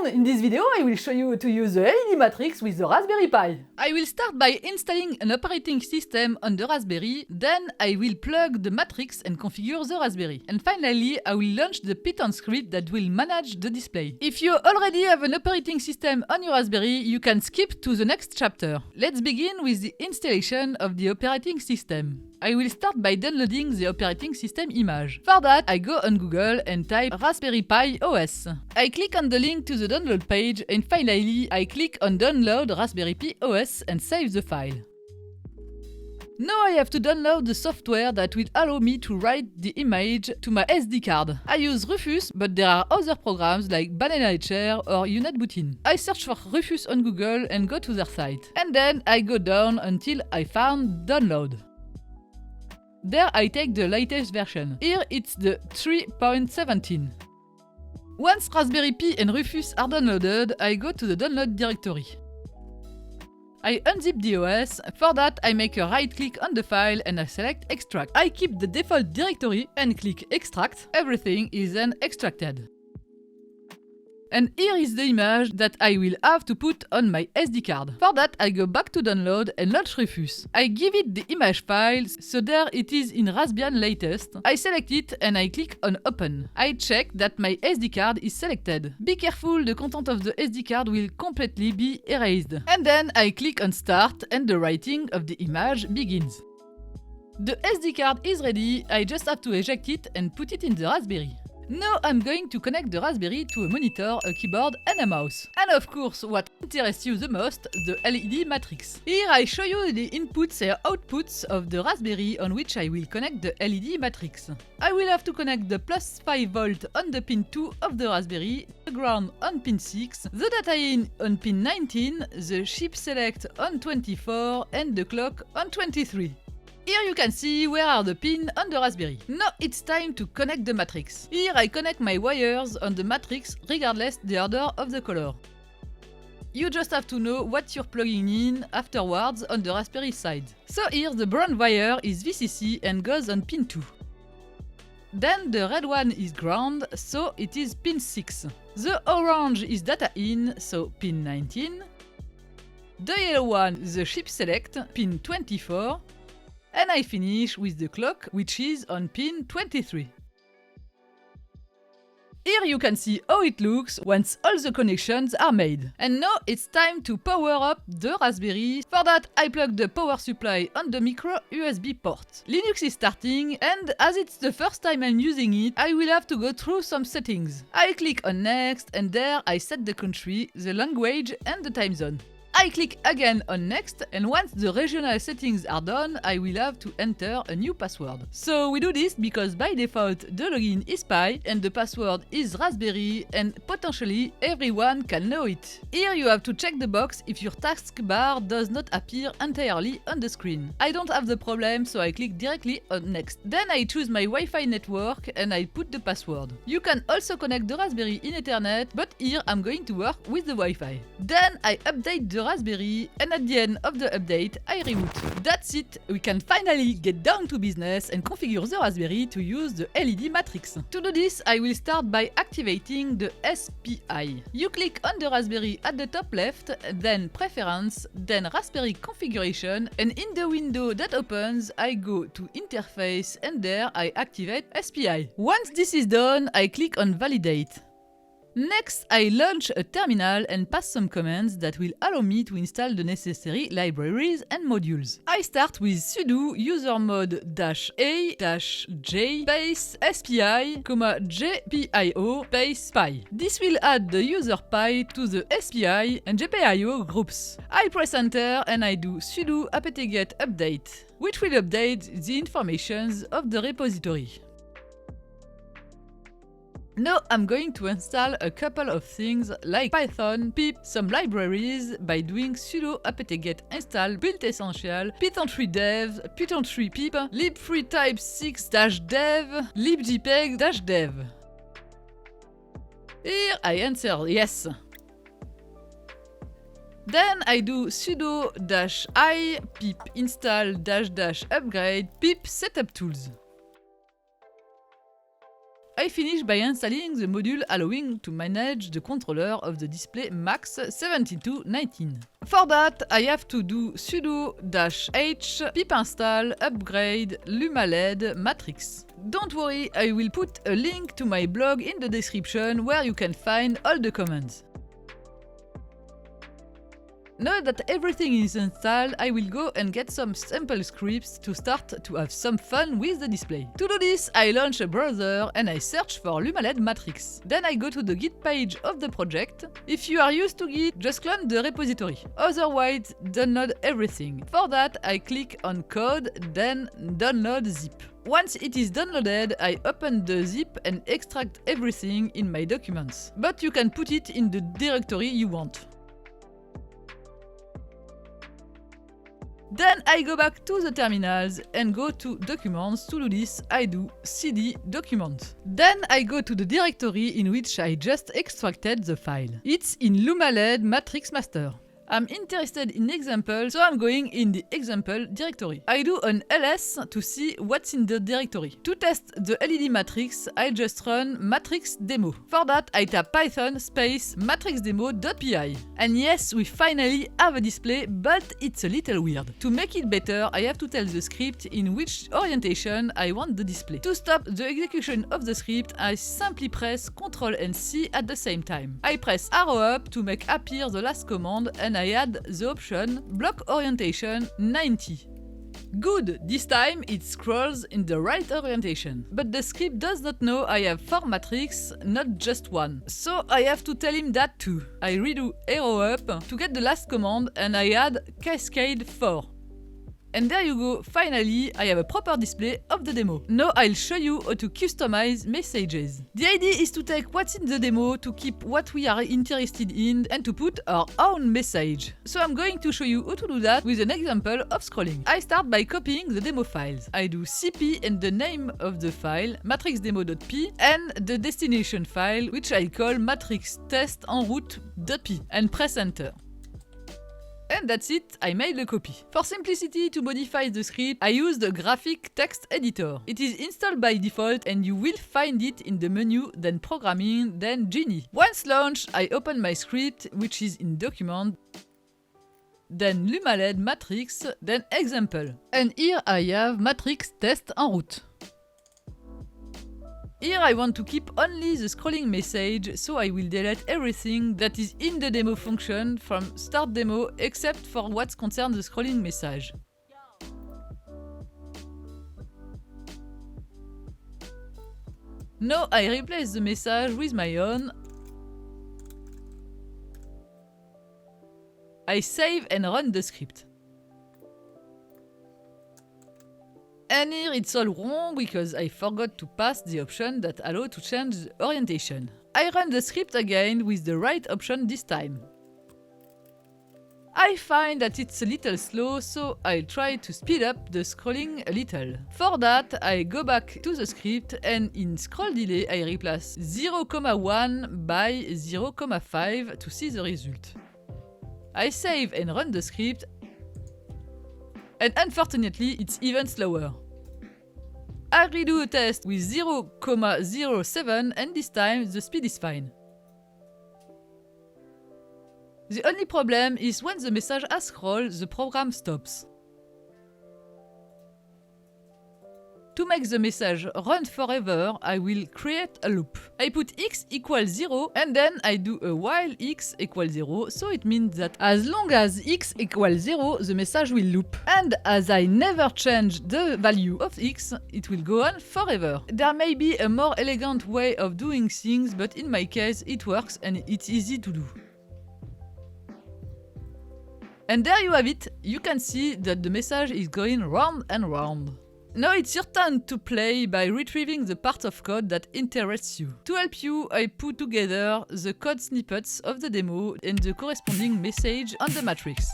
In this video I will show you to use the LED matrix with the Raspberry Pi. I will start by installing an operating system on the Raspberry, then I will plug the matrix and configure the Raspberry. And finally I will launch the Python script that will manage the display. If you already have an operating system on your Raspberry, you can skip to the next chapter. Let's begin with the installation of the operating system. I will start by downloading the operating system image. For that, I go on Google and type Raspberry Pi OS. I click on the link to the download page and finally I click on Download Raspberry Pi OS and save the file. Now I have to download the software that will allow me to write the image to my SD card. I use Rufus, but there are other programs like Banana HR or UNetBootin. I search for Rufus on Google and go to their site. And then I go down until I found Download. There I take the latest version. Here it's the 3.17. Once Raspberry Pi and Rufus are downloaded, I go to the download directory. I unzip the OS. For that I make a right click on the file and I select extract. I keep the default directory and click extract. Everything is then extracted. And here is the image that I will have to put on my SD card. For that I go back to download and launch Rufus. I give it the image files, so there it is in Raspbian latest. I select it and I click on open. I check that my SD card is selected. Be careful, the content of the SD card will completely be erased. And then I click on start and the writing of the image begins. The SD card is ready, I just have to eject it and put it in the Raspberry. Now I'm going to connect the Raspberry to a monitor, a keyboard and a mouse. And of course, what interests you the most, the LED matrix. Here I show you the inputs and outputs of the Raspberry on which I will connect the LED matrix. I will have to connect the plus 5 volt on the pin 2 of the Raspberry, the ground on pin 6, the data in on pin 19, the chip select on 24 and the clock on 23. Here you can see where are the pins on the Raspberry. Now it's time to connect the matrix. Here I connect my wires on the matrix regardless the order of the color. You just have to know what you're plugging in afterwards on the Raspberry side. So here the brown wire is VCC and goes on pin 2. Then the red one is ground, so it is pin 6. The orange is data in, so pin 19. The yellow one is the chip select, pin 24. And I finish with the clock, which is on pin 23. Here you can see how it looks once all the connections are made. And now it's time to power up the Raspberry. For that I plug the power supply on the micro USB port. Linux is starting and as it's the first time I'm using it, I will have to go through some settings. I click on next and there I set the country, the language and the time zone. I click again on next and once the regional settings are done, I will have to enter a new password. So we do this because by default the login is Pi and the password is Raspberry and potentially everyone can know it. Here you have to check the box if your taskbar does not appear entirely on the screen. I don't have the problem, so I click directly on next. Then I choose my Wi-Fi network and I put the password. You can also connect the Raspberry in Ethernet, but here I'm going to work with the Wi-Fi. Then I update the Raspberry and at the end of the update I reboot. That's it, we can finally get down to business and configure the Raspberry to use the LED matrix. To do this I will start by activating the SPI. You click on the Raspberry at the top left, then Preference, then Raspberry Configuration, and in the window that opens I go to Interface and there I activate SPI. Once this is done I click on Validate. Next, I launch a terminal and pass some commands that will allow me to install the necessary libraries and modules. I start with sudo usermod -a-j space spi, gpio space pi. This will add the user pi to the SPI and gpio groups. I press enter and I do sudo apt-get update, which will update the informations of the repository. Now I'm going to install a couple of things like Python, pip, some libraries by doing sudo apt-get install build essential, python 3 dev, python 3 pip, lib3 type 6-dev, libjpeg-dev. Here I answer yes. Then I do sudo -i pip install -upgrade pip setup tools. I finish by installing the module allowing to manage the controller of the display Max 7219. For that, I have to do sudo-h pip install upgrade LumaLED Matrix. Don't worry, I will put a link to my blog in the description where you can find all the commands. Now that everything is installed, I will go and get some sample scripts to start to have some fun with the display. To do this, I launch a browser and I search for LumaLED Matrix. Then I go to the Git page of the project. If you are used to Git, just clone the repository. Otherwise, download everything. For that, I click on code, then download zip. Once it is downloaded, I open the zip and extract everything in my documents. But you can put it in the directory you want. Then I go back to the terminals and go to Documents. To do this, I do cd document. Then I go to the directory in which I just extracted the file. It's in LumaLED Matrix Master. I'm interested in example, so I'm going in the example directory. I do an ls to see what's in the directory. To test the LED matrix, I just run matrix demo. For that, I type python space matrixdemo.py. And yes, we finally have a display, but it's a little weird. To make it better, I have to tell the script in which orientation I want the display. To stop the execution of the script, I simply press Ctrl and C at the same time. I press arrow up to make appear the last command and I add the option block orientation 90. Good, this time it scrolls in the right orientation. But the script does not know I have 4 matrix, not just one. So I have to tell him that too. I redo arrow up to get the last command and I add cascade 4. And there you go, finally I have a proper display of the demo. Now I'll show you how to customize messages. The idea is to take what's in the demo, to keep what we are interested in, and to put our own message. So I'm going to show you how to do that with an example of scrolling. I start by copying the demo files. I do cp and the name of the file, matrixdemo.p, and the destination file, which I call matrixtestenroute.p, and press enter. And that's it, I made a copy. For simplicity to modify the script, I used a graphic text editor. It is installed by default and you will find it in the menu, then programming, then Genie. Once launched, I open my script, which is in document, then LumaLED matrix, then example. And here I have matrix test en route. Here I want to keep only the scrolling message, so I will delete everything that is in the demo function from start demo except for what concerns the scrolling message. Now I replace the message with my own. I save and run the script. And here it's all wrong because I forgot to pass the option that allows to change the orientation. I run the script again with the right option this time. I find that it's a little slow, so I'll try to speed up the scrolling a little. For that, I go back to the script and in scroll delay I replace 0,1 by 0,5 to see the result. I save and run the script. And unfortunately, it's even slower. I redo a test with 0,07 and this time the speed is fine. The only problem is when the message has scrolled, the program stops. To make the message run forever, I will create a loop. I put x equals 0 and then I do a while x equals 0, so it means that as long as x equals 0, the message will loop. And as I never change the value of x, it will go on forever. There may be a more elegant way of doing things, but in my case it works and it's easy to do. And there you have it, you can see that the message is going round and round. Now it's your turn to play by retrieving the parts of code that interests you. To help you, I put together the code snippets of the demo and the corresponding message on the matrix.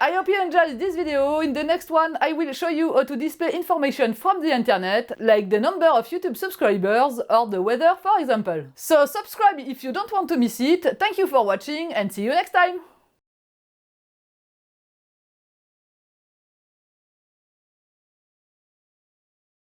I hope you enjoyed this video. In the next one, I will show you how to display information from the internet, like the number of YouTube subscribers or the weather, for example. So subscribe if you don't want to miss it. Thank you for watching and see you next time!